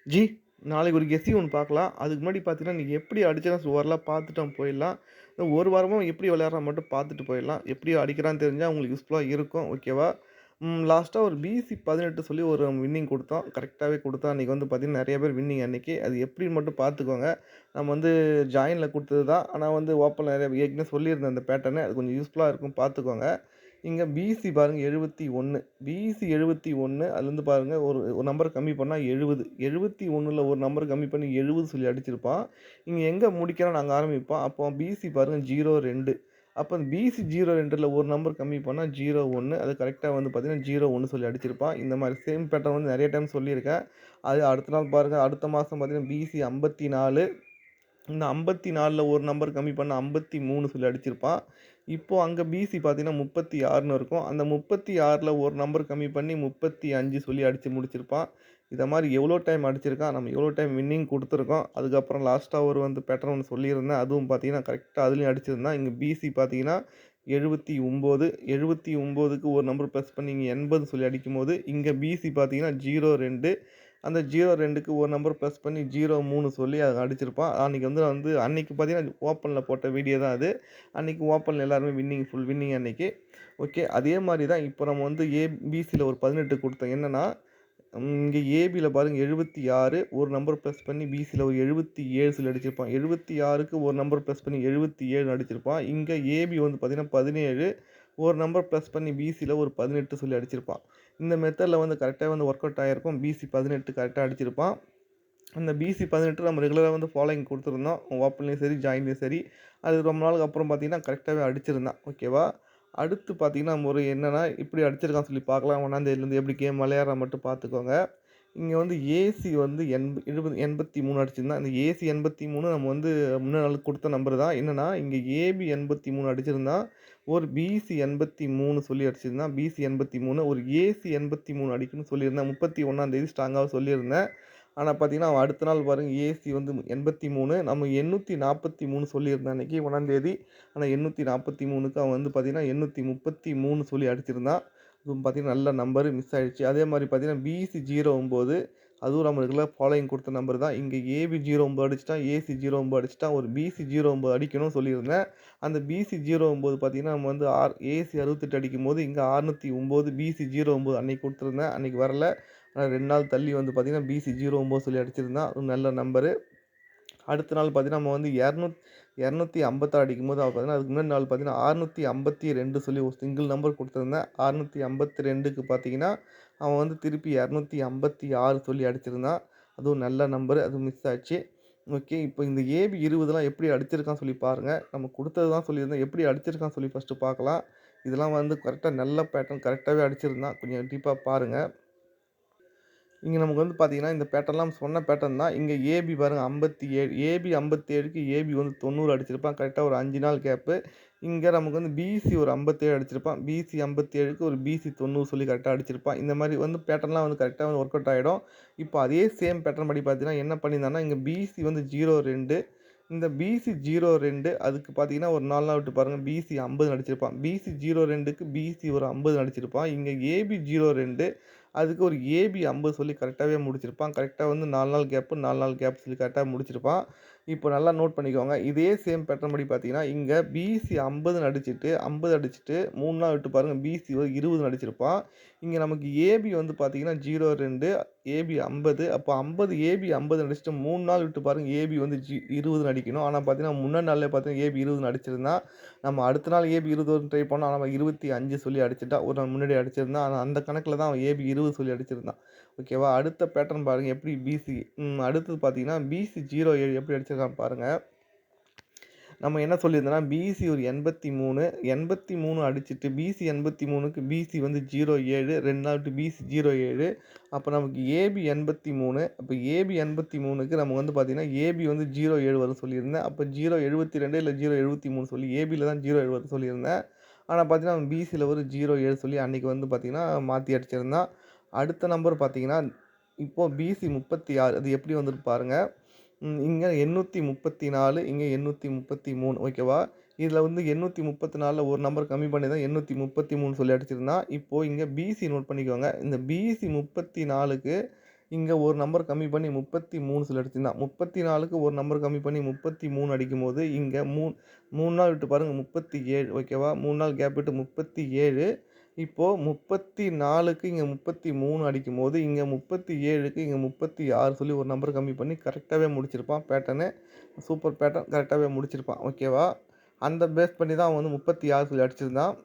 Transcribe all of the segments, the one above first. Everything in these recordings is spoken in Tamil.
ஜி, நாளைக்கு ஒரு கெஸ்ஸிங் ஒண்ணு பார்க்கலாம். அதுக்கு முன்னாடி பார்த்தீங்கன்னா, நீ எப்படி அடிச்சேன்னு ஓரளா பார்த்துட்டு போயிடலாம். இந்த ஒரு வாரமா எப்படி விளையாடுறான்னு மட்டும் பார்த்துட்டு போயிடலாம். எப்படி அடிக்கிறான்னு தெரிஞ்சா உங்களுக்கு யூஸ்ஃபுல்லா இருக்கும். ஓகேவா? லாஸ்ட்டா ஒரு பிசி 18 சொல்லி ஒரு வின்னிங் குடுத்தோம். கரெக்ட்டாவே குடுத்தோம். அன்னைக்கு வந்து பார்த்தீங்கன்னா, நெறைய பேர் வின்னிங் அன்னைக்கு. அது எப்படின்னு மட்டும் பார்த்துக்கோங்க. நம்ம வந்து ஜாயின்ல குடுத்தது தான். ஆனா வந்து ஓப்பன்ல நெறைய ஏற்கனவே சொல்லியிருந்தேன் அந்த பேட்டர்னு. அது கொஞ்சம் யூஸ்ஃபுல்லா இருக்கும் பார்த்துக்கோங்க. இங்க பிசி பாருங்க 71. பிசி 71 அதுலருந்து பாருங்க ஒரு ஒரு நம்பர் கம்மி பண்ணா 70. 71ல ஒரு நம்பர் கம்மி பண்ணி 70 சொல்லி அடிச்சிருப்பான். இங்க எங்க முடிக்கிறான்னு அங்க ஆரம்பிப்பான். அப்போ பிசி பாருங்க 02. அப்ப அந்த பிசி 02ல ஒரு நம்பர் கம்மி பண்ணா 01. அது கரெக்ட்டா வந்து பார்த்தீங்கன்னா, 01 சொல்லி அடிச்சிருப்பான். இந்த மாரி சேம் பேட்டர்ன் வந்து நெறைய டைம் சொல்லியிருக்கேன். அது அடுத்த நாள் பாருங்க, அடுத்த மாசம் பார்த்தீங்கன்னா, பிசி 54. இந்த 54ல ஒரு நம்பர் கம்மி பண்ணா 53 சொல்லி அடிச்சிருப்பான். இப்போ அங்க பிசி பார்த்தீங்கன்னா 36ன்னு இருக்கும். அந்த 36ல ஒரு நம்பர் கம்மி பண்ணி 35 சொல்லி அடிச்சு முடிச்சிருப்பான். இத மாரி எவ்வளோ டைம் அடிச்சிருக்கான். நம்ம எவ்வளோ டைம் வின்னிங் குடுத்துருக்கோம். அதுக்கப்புறம் லாஸ்ட்டா ஒரு வந்து பேட்டர்ன் ஒண்ணு சொல்லியிருந்தேன். அதுவும் பார்த்தீங்கன்னா, கரெக்ட்டா அதுலயும் அடிச்சிருந்தான். இங்க பிசி பார்த்தீங்கன்னா 79. 79க்கு ஒரு நம்பர் பிளஸ் பண்ணி இங்க 80 சொல்லி அடிக்கும்போது, இங்க பிசி பார்த்தீங்கன்னா 02. அந்த 02க்கு ஒரு நம்பர் ப்ளஸ் பண்ணி 03 சொல்லி அத அடிச்சிருப்பான். அன்னைக்கு வந்து அன்னைக்கு பார்த்தீங்கன்னா, ஓப்பன்ல போட்ட வீடியோ தான் அது. அன்னைக்கு ஓப்பன்ல எல்லாருமே வின்னிங் ஃபுல் வின்னிங் அன்னைக்கு. ஓகே. அதே மாரி தான் இப்போ நம்ம வந்து பிசில ஒரு 18 குடுத்தோம். என்னன்னா, இங்க ஏபில பாருங்க 76 ஒரு நம்பர் ப்ளஸ் பண்ணி பிசில ஒரு 77 சொல்லி அடிச்சிருப்பான். 76க்கு ஒரு நம்பர் ப்ளஸ் பண்ணி 77 அடிச்சிருப்பான். இங்க ஏபி வந்து பார்த்தீங்கன்னா 17 ஒரு நம்பர் ப்ளஸ் பண்ணி பிசில ஒரு 18 சொல்லி அடிச்சிருப்பான். இந்த மெத்தட்ல வந்து கரெக்ட்டா வந்து ஒர்க் அவுட் ஆகிருக்கும். பிசி 18 கரெக்ட்டா அடிச்சிருப்பான். அந்த பிசி 18 நம்ம ரெகுலரா வந்து ஃபாலோயிங் குடுத்துருந்தோம். ஓப்பன்லயும் சரி, ஜாயின்லயும் சரி. அது ரொம்ப நாளுக்கு அப்புறம் பார்த்தீங்கன்னா, கரெக்ட்டாவே அடிச்சிருந்தான். ஓகேவா? அடுத்து பார்த்தீங்கன்னா, ஒரு என்னன்னா, இப்படி அடிச்சிருக்கான்னு சொல்லி பார்க்கலாம். 1ஆம் தேதியிலேருந்து எப்படி கேம் விளையாடுறான்னு மட்டும் பார்த்துக்கோங்க. இங்க வந்து ஏசி வந்து 83 அடிச்சிருந்தான். இந்த ஏசி 83 நம்ம வந்து முன்ன நாள் குடுத்த நம்பர் தான். என்னன்னா, இங்க ஏபி 83 அடிச்சிருந்தான். ஒரு பிசி 83 சொல்லி அடிச்சிருந்தான். பிசி 83 ஒரு ஏசி 83 அடிக்கணும்னு சொல்லியிருந்தேன். 31ஆம் தேதி ஸ்ட்ராங்கா சொல்லியிருந்தேன். ஆனா பார்த்தீங்கன்னா, அவன் அடுத்த நாள் பாருங்க ஏசி வந்து 83 நம்ம 843 சொல்லியிருந்தேன் அன்னைக்கு 1ஆம் தேதி. ஆனா 843க்கு அவன் வந்து பார்த்தீங்கன்னா, 833 சொல்லி அடிச்சிருந்தான். அதுவும் பார்த்தீங்கன்னா, நல்ல நம்பரு மிஸ் ஆயிடுச்சு. அதே மாரி பார்த்தீங்கன்னா, பிசி 09 அதுவும் நம்ம ரெகுலரா ஃபாலோயிங் குடுத்த நம்பர் தான். இங்க ஏபி 09 அடிச்சுட்டான், ஏசி 09 அடிச்சுட்டான். ஒரு பிசி 09 அடிக்கணும்னு சொல்லியிருந்தேன். அந்த பிசி 09 பார்த்தீங்கன்னா, நம்ம வந்து ஏசி 68 அடிக்கும்போது, இங்க 609 பிசி 09 அன்னைக்கு குடுத்துருந்தேன். அன்னைக்கு வரல. ஆனா 2 நாள் தள்ளி வந்து பார்த்தீங்கன்னா, பிசி 09 சொல்லி அடிச்சிருந்தான். அதுவும் நல்ல நம்பரு. அடுத்த நாள் பார்த்தீங்கன்னா, நம்ம வந்து 256 அடிக்கும்போது அவன் பார்த்தீங்கன்னா, அதுக்கு முன்னாடி நாள் பார்த்தீங்கன்னா, 652 சொல்லி ஒரு சிங்கிள் நம்பர் குடுத்துருந்தேன். 652க்கு பார்த்தீங்கன்னா, அவன் வந்து திருப்பி 256 சொல்லி அடிச்சிருந்தான். அதுவும் நல்ல நம்பரு. அதுவும் மிஸ் ஆச்சு. ஓகே. இப்போ இந்த ஏபி 20லாம் எப்படி அடிச்சிருக்கான்னு சொல்லி பாருங்க. நம்ம குடுத்தது தான் சொல்லியிருந்தேன். எப்படி அடிச்சிருக்கான்னு சொல்லி ஃபர்ஸ்ட்டு பார்க்கலாம். இதெல்லாம் வந்து கரெக்ட்டா நல்ல பேட்டர்ன் கரெக்ட்டாவே அடிச்சிருந்தான். கொஞ்சம் டீப்பா பாருங்க. இங்க நமக்கு வந்து பார்த்தீங்கன்னா, இந்த பேட்டர்ன்லாம் சொன்ன பேட்டர்ன் தான். இங்க ஏபி பாருங்க 57 ஏபி 57க்கு ஏபி வந்து 90 அடிச்சிருப்பான். கரெக்ட்டா ஒரு 5 நாள் கேப்பு. இங்க நமக்கு வந்து பிசி ஒரு 57 அடிச்சிருப்பான். பிசி 57க்கு ஒரு பிசி 90 சொல்லி கரெக்ட்டா அடிச்சிருப்பான். இந்த மாரி வந்து பேட்டர்ன்லாம் வந்து கரெக்ட்டா வந்து ஒர்க் அவுட் ஆயிடும். இப்போ அதே சேம் பேட்டர்ன் படி பார்த்தீங்கன்னா, என்ன பண்ணியிருந்தான்னா, இங்க பிசி வந்து 02 இந்த பிசி 02 அதுக்கு பார்த்தீங்கன்னா, ஒரு 4 நாள் விட்டு பாருங்க பிசி 50 அடிச்சிருப்பான். பிசி 02க்கு பிசி ஒரு 50 அடிச்சிருப்பான். இங்க ஏபி 02 அதுக்கு ஒரு ஏபி 50 சொல்லி கரெக்ட்டாவே முடிச்சிருப்பான். கரெக்ட்டா வந்து 4 நாள் கேப்பு, 4 நாள் கேப் சொல்லி கரெக்ட்டா முடிச்சிருப்பான். இப்போ நல்லா நோட் பண்ணிக்கோங்க. இதே சேம் பேட்டர்ன் படி பார்த்தீங்கன்னா, இங்க பிசி 50ன்னு அடிச்சுட்டு 50 அடிச்சுட்டு 3 நாள் விட்டு பாருங்க பிசி ஒரு 20ன்னு அடிச்சிருப்பான். இங்க நமக்கு ஏபி வந்து பார்த்தீங்கன்னா 02 ஏபி 50 அப்போ 50 ஏபி 50 அடிச்சுட்டு 3 நாள் விட்டு பாருங்க ஏபி வந்து 20ன்னு அடிக்கணும். ஆனா பார்த்தீங்கன்னா, முன்னாடி நாள்லயே பார்த்தீங்கன்னா ஏபி 20ன்னு அடிச்சிருந்தான். நம்ம அடுத்த நாள் ஏபி 20 ட்ரை பண்ணோம். ஆனா அவன் 25 சொல்லி அடிச்சுட்டான். ஒரு நாள் முன்னாடி அடிச்சிருந்தான். ஆனா அந்த கணக்குல தான் அவன் ஏபி 20 சொல்லி அடிச்சிருந்தான். ஓகேவா? அடுத்த பேட்டர்ன் பாருங்க எப்படி பிசி அடுத்தது பார்த்தீங்கன்னா, பிசி 07 எப்படி அடிச்சிருக்கான்னு பாருங்க. நம்ம என்ன சொல்லியிருந்தோம்னா, பிசி ஒரு 83 83 அடிச்சுட்டு பிசி 83க்கு பிசி வந்து 07 2 நாள் விட்டு பிசி 07 அப்ப நமக்கு ஏபி 83 அப்ப ஏபி 83க்கு நம்ம வந்து பார்த்தீங்கன்னா, ஏபி வந்து 07 வரும்னு சொல்லியிருந்தேன். அப்ப 072 இல்ல 073 சொல்லி ஏபில தான் 07 வரும்னு சொல்லியிருந்தேன். ஆனா பார்த்தீங்கன்னா, அவன் பிசில ஒரு 07 சொல்லி அன்னைக்கு வந்து பார்த்தீங்கன்னா, மாத்தி அடிச்சிருந்தான். அடுத்த நம்பர் பார்த்தீங்கன்னா, இப்போ பிசி 36 அது எப்படி வந்திருக்கு பாருங்க. இங்க 834 இங்க 833 ஓகேவா? இதுல வந்து 834ல ஒரு நம்பர் கம்மி பண்ணி தான் 833 சொல்லி அடிச்சிருந்தான். இப்போ இங்க பிசி நோட் பண்ணிக்கோங்க. இந்த பிசி 34க்கு இங்க ஒரு நம்பர் கம்மி பண்ணி 33 சொல்லி அடிச்சிருந்தான். 34க்கு ஒரு நம்பர் கம்மி பண்ணி 33 அடிக்கும்போது, இங்க 3 நாள் விட்டு பாருங்க 37 ஓகேவா? 3 நாள் கேப் விட்டு 37. இப்போ 34க்கு இங்க 33 அடிக்கும்போது, இங்க 37க்கு இங்க 36 சொல்லி ஒரு நம்பர் கம்மி பண்ணி கரெக்ட்டாவே முடிச்சிருப்பான் பேட்டர்னு. சூப்பர் பேட்டர்ன் கரெக்ட்டாவே முடிச்சிருப்பான். ஓகேவா? அந்த பேஸ் பண்ணி தான் அவன் வந்து 36 சொல்லி அடிச்சிருந்தான்.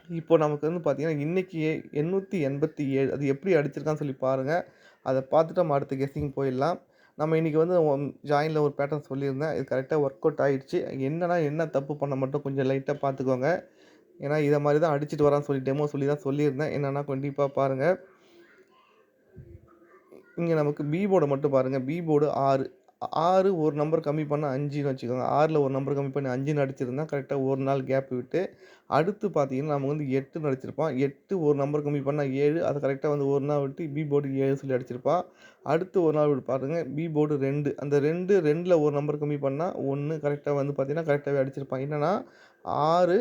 இப்போ நமக்கு வந்து பார்த்தீங்கன்னா, இன்னைக்கு 887 அது எப்படி அடிச்சிருக்கான்னு சொல்லி பாருங்க. அத பார்த்துட்டு நம்ம அடுத்த கெஸ்ஸிங் போயிடலாம். நம்ம இன்னைக்கு வந்து ஜாயின்ல ஒரு பேட்டர்ன் சொல்லியிருந்தேன். இது கரெக்ட்டா ஒர்க் அவுட் ஆயிடுச்சு. என்னன்னா, என்ன தப்பு பண்ண மட்டும் கொஞ்சம் லைட்டா பார்த்துக்கோங்க. ஏன்னா, இத மாரி தான் அடிச்சுட்டு வரான்னு சொல்லி டெமோ சொல்லி தான் சொல்லியிருந்தேன். என்னன்னா கண்டிப்பா பாருங்க. இங்க நமக்கு பி போர்ட மட்டும் பாருங்க. B board 6. 6 ஒரு நம்பர் கம்மி பண்ணா 5ன்னு வச்சுக்கோங்க. 6ல ஒரு நம்பர் கம்மி பண்ணி 5ன்னு அடிச்சிருந்தான். கரெக்ட்டா 1 நாள் கேப் விட்டு. அடுத்து பார்த்தீங்கன்னா, நம்ம வந்து 8ன்னு அடிச்சிருப்பான். 8 ஒரு நம்பர் கம்மி பண்ணா 7. அத கரெக்ட்டா வந்து 1 நாள் விட்டு பி போர்டு 7 சொல்லி அடிச்சிருப்பான். அடுத்து ஒரு நாள் விட்டு பாருங்க. B board 2. அந்த 2ல ஒரு நம்பர் கம்மி பண்ணா 1 கரெக்ட்டா வந்து பார்த்தீங்கன்னா, கரெக்ட்டாவே அடிச்சிருப்பான். என்னன்னா 6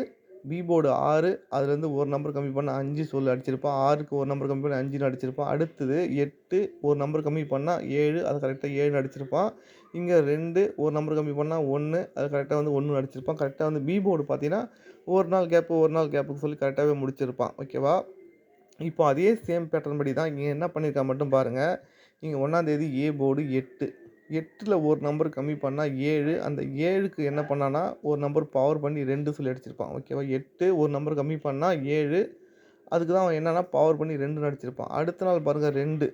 பி போர்டு 6 அதுலேருந்து ஒரு நம்பர் கம்மி பண்ணா 5 சொல்லி அடிச்சிருப்பான். 6க்கு ஒரு நம்பர் கம்மி பண்ணி 5ன்னு அடிச்சிருப்பான். அடுத்தது 8 ஒரு நம்பர் கம்மி பண்ணா 7 அது கரெக்ட்டா 7ன்னு அடிச்சிருப்பான். இங்க 2 ஒரு நம்பர் கம்மி பண்ணா 1 அது கரெக்ட்டா வந்து 1ன்னு அடிச்சிருப்பான். கரெக்ட்டா வந்து பி போர்டு பார்த்தீங்கன்னா, 1 நாள் கேப்பு 1 நாள் கேப்புன்னு சொல்லி கரெக்ட்டாவே முடிச்சிருப்பான். ஓகேவா? இப்போ அதே சேம் பேட்டர்ன் படி தான் இங்க என்ன பண்ணியிருக்கான் மட்டும் பாருங்க. இங்க 1ஆம் தேதி ஏ போர்டு 8. 8ல ஒரு நம்பர் கம்மி பண்ணா 7. அந்த 7க்கு என்ன பண்ணான்னா, ஒரு நம்பர் பவர் பண்ணி 2 சொல்லி அடிச்சிருப்பான். ஓகேவா? 8 ஒரு நம்பர் கம்மி பண்ணா 7. அதுக்கு தான் அவன் என்னன்னா பவர் பண்ணி 2ன்னு அடிச்சிருப்பான். அடுத்த நாள் பாருங்க 2.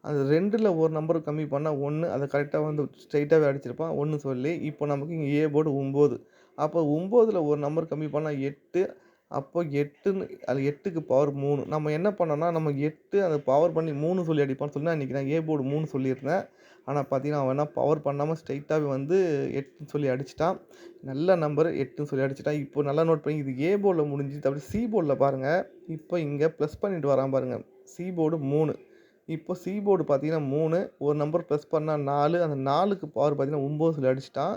அந்த 2ல ஒரு நம்பர் கம்மி பண்ணா 1 அத கரெக்ட்டா வந்து ஸ்ட்ரெய்ட்டாவே அடிச்சிருப்பான். 1 சொல்லி. இப்போ நமக்கு இங்க ஏ போர்டு 9. அப்போ 9ல ஒரு நம்பர் கம்மி பண்ணா 8. அப்போ 8ன்னு அது 8க்கு பவர் 3. நம்ம என்ன பண்ணோம்னா, நம்ம 8 அத பவர் பண்ணி 3 சொல்லி அடிப்பான்னு சொல்லி அன்னைக்கு நான் ஏ போர்டு 3 சொல்லியிருந்தேன். ஆனா பார்த்தீங்கன்னா, அவன் என்ன பவர் பண்ணாம ஸ்ட்ரெய்ட்டாவே வந்து 8ன்னு சொல்லி அடிச்சுட்டான். நல்ல நம்பர் 8ன்னு சொல்லி அடிச்சுட்டான். இப்போ நல்லா நோட் பண்ணி இது ஏ போர்ட்ல முடிஞ்சுது. அப்படியே சி போர்ட்ல பாருங்க. இப்போ இங்க ப்ளஸ் பண்ணிட்டு வரான் பாருங்க. C board 3. இப்போ சி போர்டு பார்த்தீங்கன்னா 3 ஒரு நம்பர் ப்ளஸ் பண்ணா 4 அந்த 4க்கு பவர் பார்த்தீங்கன்னா 9 சொல்லி அடிச்சுட்டான்.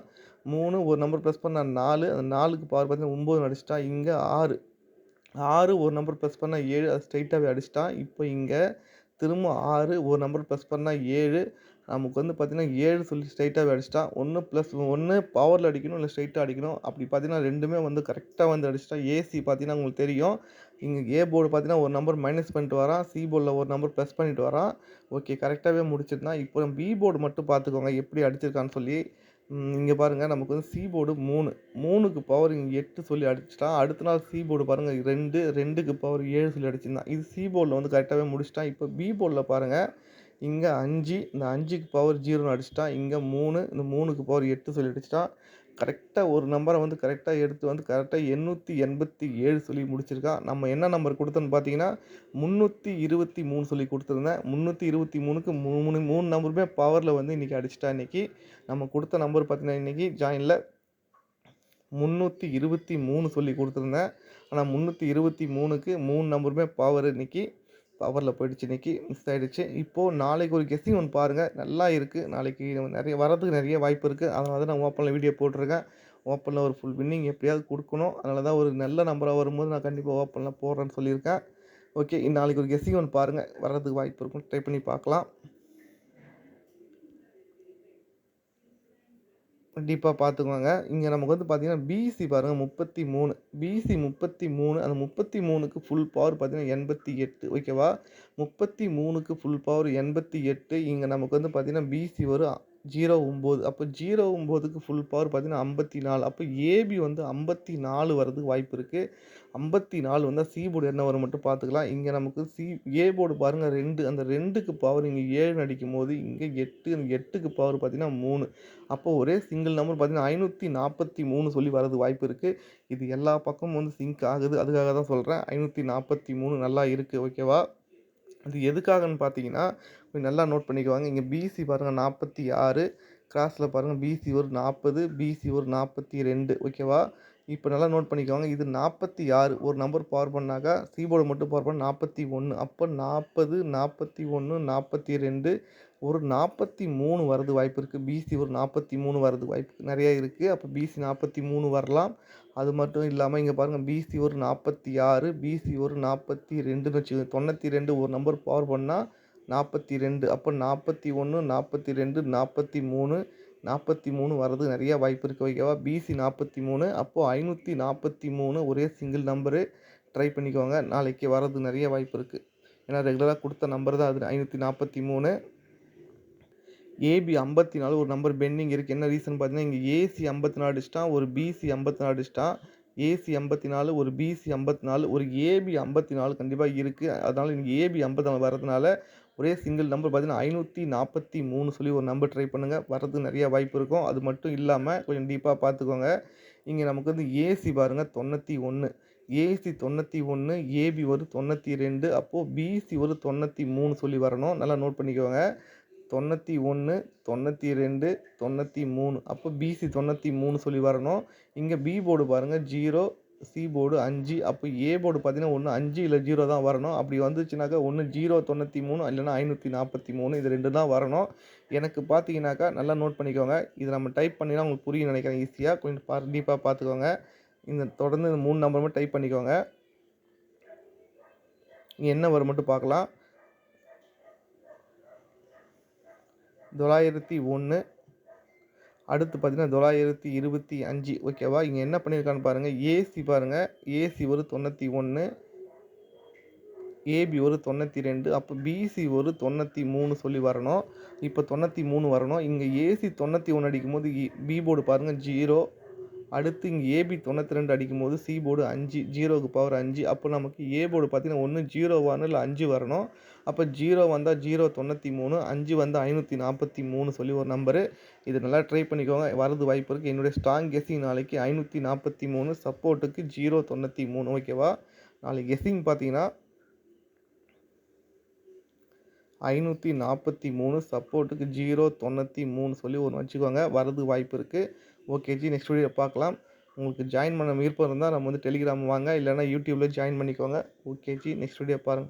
3 ஒரு நம்பர் ப்ளஸ் பண்ணா 4 அந்த 4க்கு பவர் பார்த்தீங்கன்னா 9ன்னு அடிச்சுட்டான். இங்க 6. 6 ஒரு நம்பர் ப்ளஸ் பண்ணா 7 அது ஸ்ட்ரெய்ட்டாவே அடிச்சுட்டான். இப்போ இங்க திரும்ப 6 ஒரு நம்பர் ப்ளஸ் பண்ணா 7 நமக்கு வந்து பார்த்தீங்கன்னா 7 சொல்லி ஸ்ட்ரெய்ட்டாவே அடிச்சுட்டான். 1 பவர்ல அடிக்கணும், இல்ல ஸ்ட்ரெய்ட்டா அடிக்கணும். அப்படி பார்த்தீங்கன்னா 2மே வந்து கரெக்ட்டா வந்து அடிச்சுட்டான். ஏசி பார்த்தீங்கன்னா உங்களுக்கு தெரியும். இங்க ஏ போர்டு பார்த்தீங்கன்னா ஒரு நம்பர் மைனஸ் பண்ணிட்டு வரான். சி போர்ட்ல ஒரு நம்பர் ப்ளஸ் பண்ணிட்டு வரான். ஓகே கரெக்ட்டாவே முடிச்சிருந்தான். இப்போ பி போர்டு மட்டும் பார்த்துக்கோங்க எப்படி அடிச்சிருக்கான்னு சொல்லி. இங்க பாருங்க நமக்கு வந்து சி போர்டு 3. 3க்கு பவர் இங்க 8 சொல்லி அடிச்சுட்டான். அடுத்த நாள் சி போர்டு பாருங்க 2. 2க்கு பவர் 7 சொல்லி அடிச்சிருந்தான். இது சி போர்ட்ல வந்து கரெக்ட்டாவே முடிச்சுட்டான். இப்போ பி போர்ட்ல பாருங்க. இங்க 5 இந்த 5க்கு பவர் 0ன்னு அடிச்சுட்டான். இங்க 3 இந்த 3க்கு பவர் 8 சொல்லி அடிச்சுட்டான். கரெக்ட்டா ஒரு நம்பர வந்து கரெக்ட்டா எடுத்து வந்து கரெக்ட்டா 887 சொல்லி முடிச்சிருக்கான். நம்ம என்ன நம்பர் குடுத்தோம்னு பார்த்தீங்கன்னா, 323 சொல்லி குடுத்துருந்தேன். 323க்கு 3 நம்பருமே பவர்ல வந்து இன்னைக்கு அடிச்சுட்டான் இன்னைக்கு. நம்ம குடுத்த நம்பர் பார்த்தீங்கன்னா, இன்னைக்கு ஜாயின்ல 323 சொல்லி குடுத்துருந்தேன். ஆனா 323க்கு 3 நம்பருமே பவர் இன்னைக்கு. பவர்ல போயிடுச்சு இன்னைக்கு. மிஸ் ஆயிடுச்சு. இப்போ நாளைக்கு ஒரு கெஸ்ஸிங் ஒண்ணு பாருங்க. நல்லா இருக்கு. நாளைக்கு நெறைய வரதுக்கு நெறைய வாய்ப்பு இருக்கு. அதனால தான் நான் ஓப்பன்ல வீடியோ போட்டுருக்கேன். ஓப்பன்ல ஒரு ஃபுல் வின்னிங் எப்படியாவது குடுக்கணும். அதனால தான் ஒரு நல்ல நம்பரா வரும்போது நான் கண்டிப்பா ஓப்பன்ல போடுறேன்னு சொல்லியிருக்கேன். ஓகே. நாளைக்கு ஒரு கெஸ்ஸிங் ஒண்ணு பாருங்க. வர்றதுக்கு வாய்ப்பு இருக்கும். ட்ரை பண்ணி பார்க்கலாம். கண்டிப்பா பார்த்துக்கோங்க. இங்க நமக்கு வந்து பார்த்தீங்கன்னா, பிசி பாருங்க 33. பிசி 33 அந்த 33க்கு ஃபுல் பவர் பார்த்தீங்கன்னா 88 ஓகேவா? 33க்கு ஃபுல் பவர் 88 இங்க நமக்கு வந்து பார்த்தீங்கன்னா, பிசி வரும் 09. அப்போ 09க்கு ஃபுல் பவர் பார்த்தீங்கன்னா 54. அப்போ ஏபி வந்து 54 வரதுக்கு வாய்ப்பு இருக்கு. 54 வந்தா சி போர்டு என்ன வரும் மட்டும் பார்த்துக்கலாம். இங்க நமக்கு ஏ போர்டு பாருங்க 2 அந்த 2க்கு பவர் இங்க 7ன்னு அடிக்கும்போது, இங்க 8 அந்த 8க்கு பவர் பார்த்தீங்கன்னா 3. அப்போ ஒரே சிங்கிள் நம்பர் பார்த்தீங்கன்னா 543 சொல்லி வரதுக்கு வாய்ப்பு இருக்கு. இது எல்லா பக்கமும் வந்து சிங்க் ஆகுது. அதுக்காக தான் சொல்றேன். 543 நல்லா இருக்கு. ஓகேவா? அது எதுக்காகன்னு பார்த்தீங்கன்னா, கொஞ்சம் நல்லா நோட் பண்ணிக்கோங்க. இங்க பிசி பாருங்க 46 கிராஸ்ல பாருங்க பிசி ஒரு 40, பிசி ஒரு 42 ஓகேவா? இப்ப நல்லா நோட் பண்ணிக்கோங்க. இது 46 ஒரு நம்பர் பவர் பண்ணாக்கா, சி போர்டு மட்டும் பவர் பண்ணா 41. அப்ப 40, 41, 42 ஒரு 43 வரதுக்கு வாய்ப்பு இருக்கு. பிசி ஒரு 43 வரதுக்கு வாய்ப்பு நெறைய இருக்கு. அப்ப பிசி 43 வரலாம். அது மட்டும் இல்லாம இங்க பாருங்க பிசி ஒரு 46, பிசி ஒரு 42ன்னு வச்சுக்கோங்க. 92 ஒரு நம்பர் பவர் பண்ணா 42 அப்போ 41, 42, 43, 43 வர்றதுக்கு நெறைய வாய்ப்பு இருக்கு ஓகேவா? பிசி 43 அப்போ 543 ஒரே சிங்கிள் நம்பரு ட்ரை பண்ணிக்கோங்க. நாளைக்கு வர்றதுக்கு நெறைய வாய்ப்பு இருக்கு. ஏன்னா ரெகுலரா குடுத்த நம்பர் தான் அது 543. ஏபி 54 ஒரு நம்பர் பெண்டிங் இருக்கு. என்ன ரீசன் பார்த்தீங்கன்னா, இங்க ஏசி 54 அடிச்சுட்டான், ஒரு பிசி 54 அடிச்சுட்டான். ஏசி 54, ஒரு பிசி 54, ஒரு ஏபி 54 கண்டிப்பா இருக்கு. அதனால இங்க ஏபி 54 வர்றதுனால ஒரே சிங்கிள் நம்பர் பார்த்தீங்கன்னா, 543 சொல்லி ஒரு நம்பர் ட்ரை பண்ணுங்க. வர்றதுக்கு நெறைய வாய்ப்பு இருக்கும். அது மட்டும் இல்லாம கொஞ்சம் டீப்பா பார்த்துக்கோங்க. இங்க நமக்கு வந்து ஏசி பாருங்க 91. ஏசி 91, ஏபி ஒரு 92 அப்போ பிசி ஒரு 93 சொல்லி வரணும். நல்லா நோட் பண்ணிக்கோங்க. 91, 92, 93 அப்போ பிசி 93 சொல்லி வரணும். இங்க பி போர்டு பாருங்க 0, சி போர்டு 5 அப்போ ஏ போர்டு பார்த்தீங்கன்னா, ஒண்ணு 5 இல்ல 0 தான் வரணும். அப்படி வந்துச்சுனாக்கா ஒண்ணு 093 இல்லன்னா 543 இது 2 தான் வரணும். எனக்கு பார்த்தீங்கன்னாக்கா நல்லா நோட் பண்ணிக்கோங்க. இத நம்ம டைப் பண்ணினா உங்களுக்கு புரியும்னு நெனைக்கிறேன் ஈஸியா. கொஞ்சம் டீப்பா பார்த்துக்கோங்க. இந்த தொடர்ந்து இந்த 3 நம்பர் மட்டும் டைப் பண்ணிக்கோங்க. இங்க என்ன வரும் மட்டும் பார்க்கலாம். 901 அடுத்து பார்த்தீங்கன்னா 925 ஓகேவா? இங்க என்ன பண்ணியிருக்கான்னு பாருங்க. ஏசி பாருங்க. ஏசி ஒரு 91, ஏபி ஒரு 92 அப்போ பிசி ஒரு 93 சொல்லி வரணும். இப்போ 93 வரணும். இங்க ஏசி 91 அடிக்கும்போது பி போர்டு பாருங்க 0 அடுத்து இங்க ஏபி 92 அடிக்கும்போது சி போர்டு 5 0க்கு பவர் 5 அப்போ நமக்கு ஏ போர்டு பார்த்தீங்கன்னா, ஒண்ணு 0 வரணும் இல்ல 5 வரணும். அப்போ 0 வந்தா 093 5 வந்தா 543 சொல்லி ஒரு நம்பரு. இது நல்லா ட்ரை பண்ணிக்கோங்க. வரது வாய்ப்பு இருக்கு. என்னுடைய ஸ்ட்ராங் கெஸ்ஸிங் நாளைக்கு 543 சப்போர்ட்டுக்கு 093 ஓகேவா? நாளைக்கு கெஸ்ஸிங் பார்த்தீங்கன்னா 543 சப்போர்ட்டுக்கு 093 சொல்லி ஒண்ணு வச்சுக்கோங்க. வரதுக்கு வாய்ப்பு இருக்கு. Okay G. நெக்ஸ்ட் வீடியோல பார்க்கலாம். உங்களுக்கு ஜாயின் பண்ண விருப்பம் இருந்தா நம்ம வந்து டெலிகிராம் வாங்க. இல்லன்னா யூடியூப்ல ஜாயின் பண்ணிக்கோங்க. Okay G. நெக்ஸ்ட் வீடியோ பாருங்க.